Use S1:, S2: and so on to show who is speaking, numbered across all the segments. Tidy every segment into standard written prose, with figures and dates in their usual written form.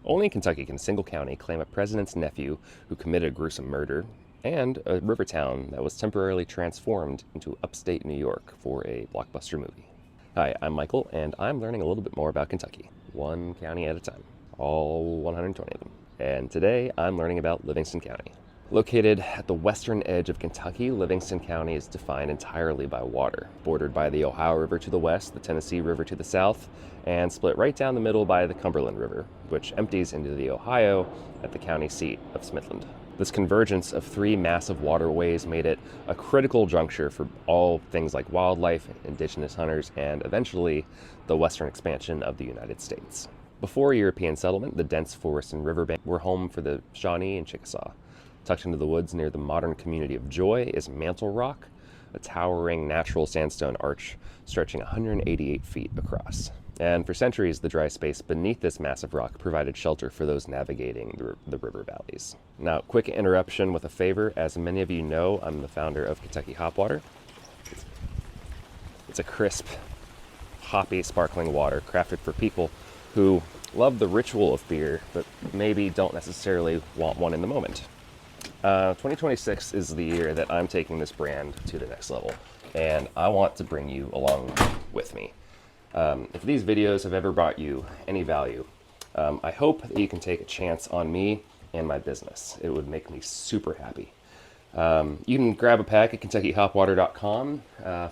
S1: Only in Kentucky can a single county claim a president's nephew who committed a gruesome murder and a river town that was temporarily transformed into upstate New York for a blockbuster movie. Hi, I'm Michael, and I'm learning a little bit more about Kentucky, one county at a time, all 120 of them. And today I'm learning about Livingston County. Located at the western edge of Kentucky, Livingston County is defined entirely by water, bordered by the Ohio River to the west, the Tennessee River to the south, and split right down the middle by the Cumberland River, which empties into the Ohio at the county seat of Smithland. This convergence of three massive waterways made it a critical juncture for all things like wildlife, indigenous hunters, and eventually the western expansion of the United States. Before European settlement, the dense forests and riverbank were home for the Shawnee and Chickasaw. Tucked into the woods near the modern community of Joy is Mantle Rock, a towering natural sandstone arch stretching 188 feet across. And for centuries, the dry space beneath this massive rock provided shelter for those navigating the river valleys. Now, quick interruption with a favor. As many of you know, I'm the founder of Kentucky Hop Water. It's a crisp, hoppy, sparkling water crafted for people who love the ritual of beer, but maybe don't necessarily want one in the moment. 2026 is the year that I'm taking this brand to the next level, and I want to bring you along with me. If these videos have ever brought you any value, I hope that you can take a chance on me and my business. It would make me super happy. You can grab a pack at KentuckyHopWater.com.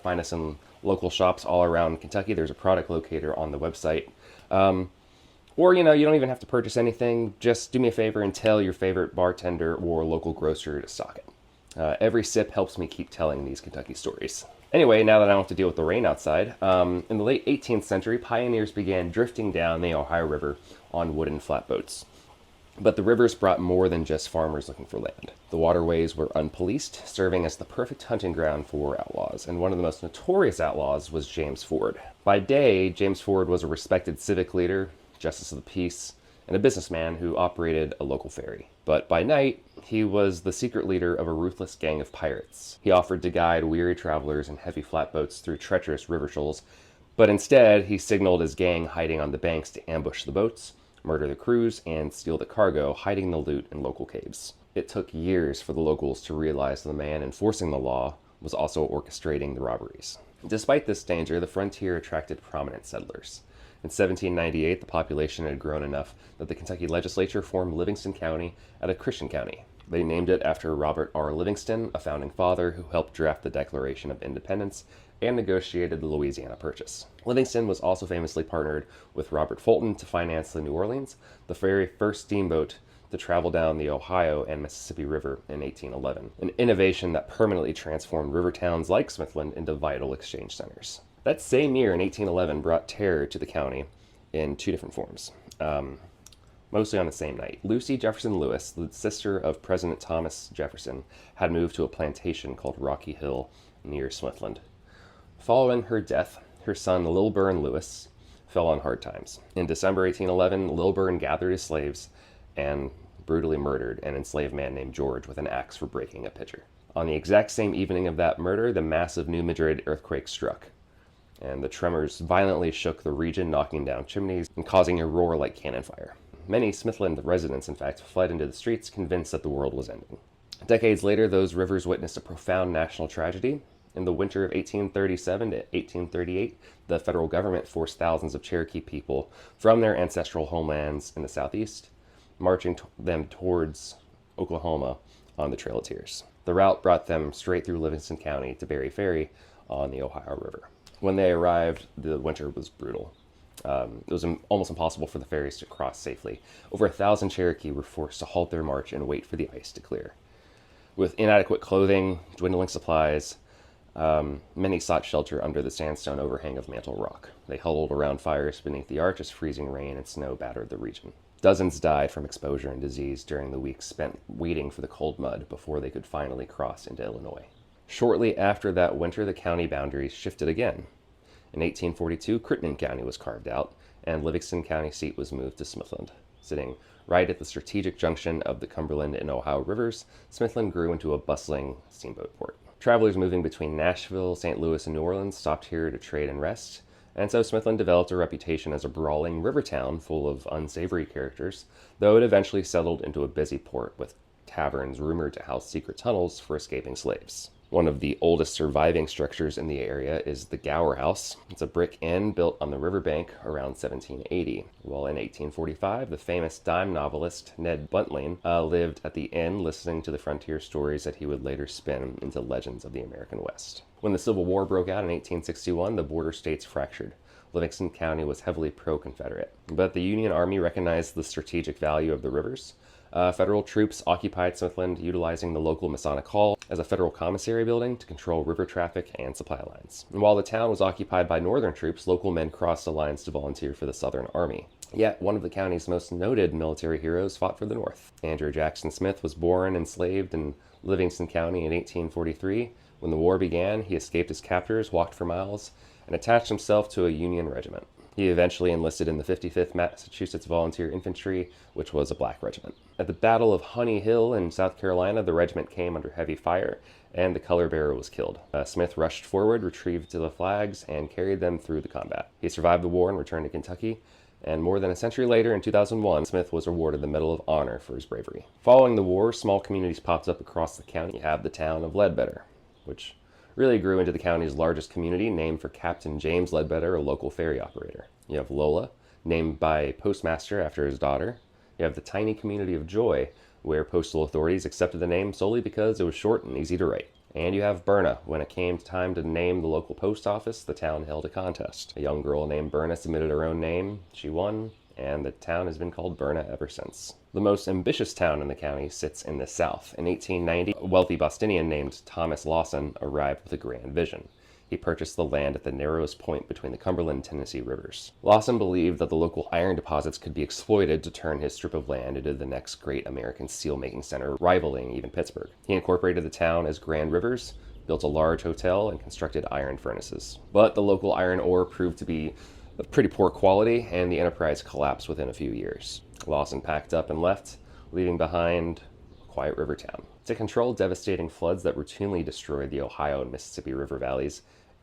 S1: Find us in local shops all around Kentucky. There's a product locator on the website. Or, you don't even have to purchase anything. Just do me a favor and tell your favorite bartender or local grocer to stock it. Every sip helps me keep telling these Kentucky stories. Anyway, now that I don't have to deal with the rain outside, in the late 18th century, pioneers began drifting down the Ohio River on wooden flatboats. But the rivers brought more than just farmers looking for land. The waterways were unpoliced, serving as the perfect hunting ground for outlaws, and one of the most notorious outlaws was James Ford. By day, James Ford was a respected civic leader, justice of the peace, and a businessman who operated a local ferry. But by night, he was the secret leader of a ruthless gang of pirates. He offered to guide weary travelers in heavy flatboats through treacherous river shoals, but instead he signaled his gang hiding on the banks to ambush the boats, murder the crews, and steal the cargo, hiding the loot in local caves. It took years for the locals to realize the man enforcing the law was also orchestrating the robberies. Despite this danger, the frontier attracted prominent settlers. In 1798, the population had grown enough that the Kentucky legislature formed Livingston County as a Christian county. They named it after Robert R. Livingston, a founding father who helped draft the Declaration of Independence and negotiated the Louisiana Purchase. Livingston was also famously partnered with Robert Fulton to finance the New Orleans, the very first steamboat to travel down the Ohio and Mississippi River in 1811, an innovation that permanently transformed river towns like Smithland into vital exchange centers. That same year in 1811 brought terror to the county in two different forms, mostly on the same night. Lucy Jefferson Lewis, the sister of President Thomas Jefferson, had moved to a plantation called Rocky Hill near Smithland. Following her death, her son Lilburn Lewis fell on hard times. In December 1811, Lilburn gathered his slaves and brutally murdered an enslaved man named George with an axe for breaking a pitcher. On the exact same evening of that murder, the massive New Madrid earthquake struck, and the tremors violently shook the region, knocking down chimneys and causing a roar like cannon fire. Many Smithland residents, in fact, fled into the streets, convinced that the world was ending. Decades later, those rivers witnessed a profound national tragedy. In the winter of 1837 to 1838, the federal government forced thousands of Cherokee people from their ancestral homelands in the southeast, marching them towards Oklahoma on the Trail of Tears. The route brought them straight through Livingston County to Berry Ferry on the Ohio River. When they arrived, the winter was brutal. It was almost impossible for the ferries to cross safely. Over 1,000 Cherokee were forced to halt their march and wait for the ice to clear. With inadequate clothing, dwindling supplies, many sought shelter under the sandstone overhang of Mantle Rock. They huddled around fires beneath the arch as freezing rain and snow battered the region. Dozens died from exposure and disease during the weeks spent waiting for the cold mud before they could finally cross into Illinois. Shortly after that winter, the county boundaries shifted again. In 1842, Crittenden County was carved out, and Livingston County seat was moved to Smithland. Sitting right at the strategic junction of the Cumberland and Ohio rivers, Smithland grew into a bustling steamboat port. Travelers moving between Nashville, St. Louis, and New Orleans stopped here to trade and rest, And so Smithland developed a reputation as a brawling river town full of unsavory characters, though it eventually settled into a busy port with taverns rumored to house secret tunnels for escaping slaves. One of the oldest surviving structures in the area is the Gower House. It's a brick inn built on the riverbank around 1780. While in 1845, the famous dime novelist Ned Buntline lived at the inn listening to the frontier stories that he would later spin into legends of the American West. When the Civil War broke out in 1861, the border states fractured. Livingston County was heavily pro-Confederate, but the Union Army recognized the strategic value of the rivers. Federal troops occupied Smithland, utilizing the local Masonic Hall as a federal commissary building to control river traffic and supply lines. And while the town was occupied by Northern troops, local men crossed the lines to volunteer for the Southern Army. Yet, one of the county's most noted military heroes fought for the North. Andrew Jackson Smith was born enslaved in Livingston County in 1843. When the war began, he escaped his captors, walked for miles, and attached himself to a Union regiment. He eventually enlisted in the 55th Massachusetts Volunteer Infantry, which was a black regiment. At the Battle of Honey Hill in South Carolina, the regiment came under heavy fire, and the color bearer was killed. Smith rushed forward, retrieved the flags, and carried them through the combat. He survived the war and returned to Kentucky, and more than a century later, in 2001, Smith was awarded the Medal of Honor for his bravery. Following the war, small communities popped up across the county. You have the town of Ledbetter, which really grew into the county's largest community, named for Captain James Ledbetter, a local ferry operator. You have Lola, named by postmaster after his daughter. You have the tiny community of Joy, where postal authorities accepted the name solely because it was short and easy to write. And you have Berna. When it came time to name the local post office, the town held a contest. A young girl named Berna submitted her own name. She won, and the town has been called Berna ever since. The most ambitious town in the county sits in the south. In 1890, a wealthy Bostonian named Thomas Lawson arrived with a grand vision. He purchased the land at the narrowest point between the Cumberland and Tennessee rivers. Lawson believed that the local iron deposits could be exploited to turn his strip of land into the next great American steel-making center, rivaling even Pittsburgh. He incorporated the town as Grand Rivers, built a large hotel, and constructed iron furnaces. But the local iron ore proved to be of pretty poor quality, and the enterprise collapsed within a few years. Lawson packed up and left, leaving behind a quiet river town. To control devastating floods that routinely destroyed the Ohio and Mississippi River valleys,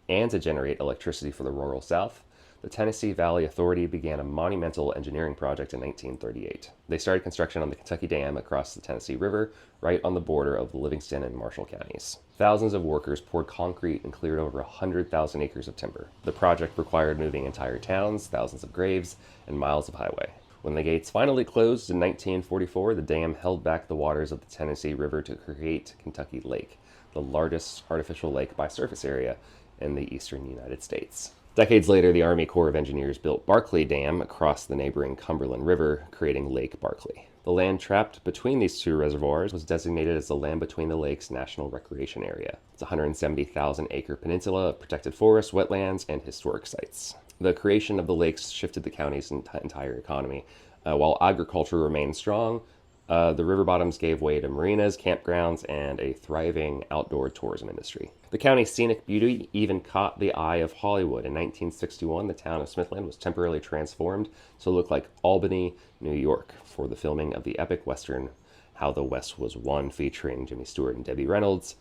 S1: and to generate electricity for the rural South, the Tennessee Valley Authority began a monumental engineering project in 1938. They started construction on the Kentucky Dam across the Tennessee River, right on the border of Livingston and Marshall counties. Thousands of workers poured concrete and cleared over 100,000 acres of timber. The project required moving entire towns, thousands of graves, and miles of highway. When the gates finally closed in 1944, the dam held back the waters of the Tennessee River to create Kentucky Lake, the largest artificial lake by surface area in the eastern United States. Decades later, the Army Corps of Engineers built Barkley Dam across the neighboring Cumberland River, creating Lake Barkley. The land trapped between these two reservoirs was designated as the Land Between the Lakes National Recreation Area. It's a 170,000-acre peninsula of protected forests, wetlands, and historic sites. The creation of the lakes shifted the county's entire economy. While agriculture remained strong, the river bottoms gave way to marinas, campgrounds, and a thriving outdoor tourism industry. The county's scenic beauty even caught the eye of Hollywood. In 1961, the town of Smithland was temporarily transformed to look like Albany, New York, for the filming of the epic western How the West Was Won, featuring Jimmy Stewart and Debbie Reynolds,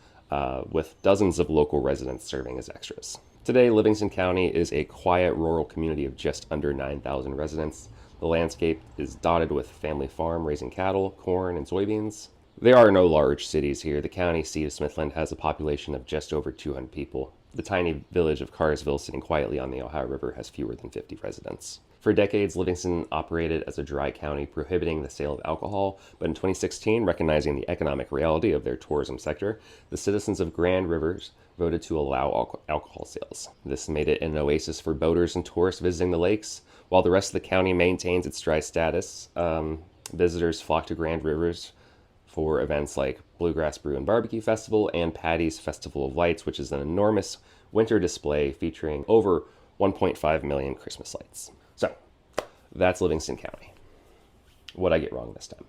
S1: with dozens of local residents serving as extras. Today, Livingston County is a quiet rural community of just under 9,000 residents. The landscape is dotted with family farm raising cattle, corn, and soybeans. There are no large cities here. The county seat of Smithland has a population of just over 200 people. The tiny village of Carsville, sitting quietly on the Ohio River, has fewer than 50 residents. For decades, Livingston operated as a dry county, prohibiting the sale of alcohol, but in 2016, recognizing the economic reality of their tourism sector, the citizens of Grand Rivers voted to allow alcohol sales. This made it an oasis for boaters and tourists visiting the lakes. While the rest of the county maintains its dry status, visitors flock to Grand Rivers for events like Bluegrass Brew and Barbecue Festival and Patty's Festival of Lights, which is an enormous winter display featuring over 1.5 million Christmas lights. So, that's Livingston County. What'd I get wrong this time?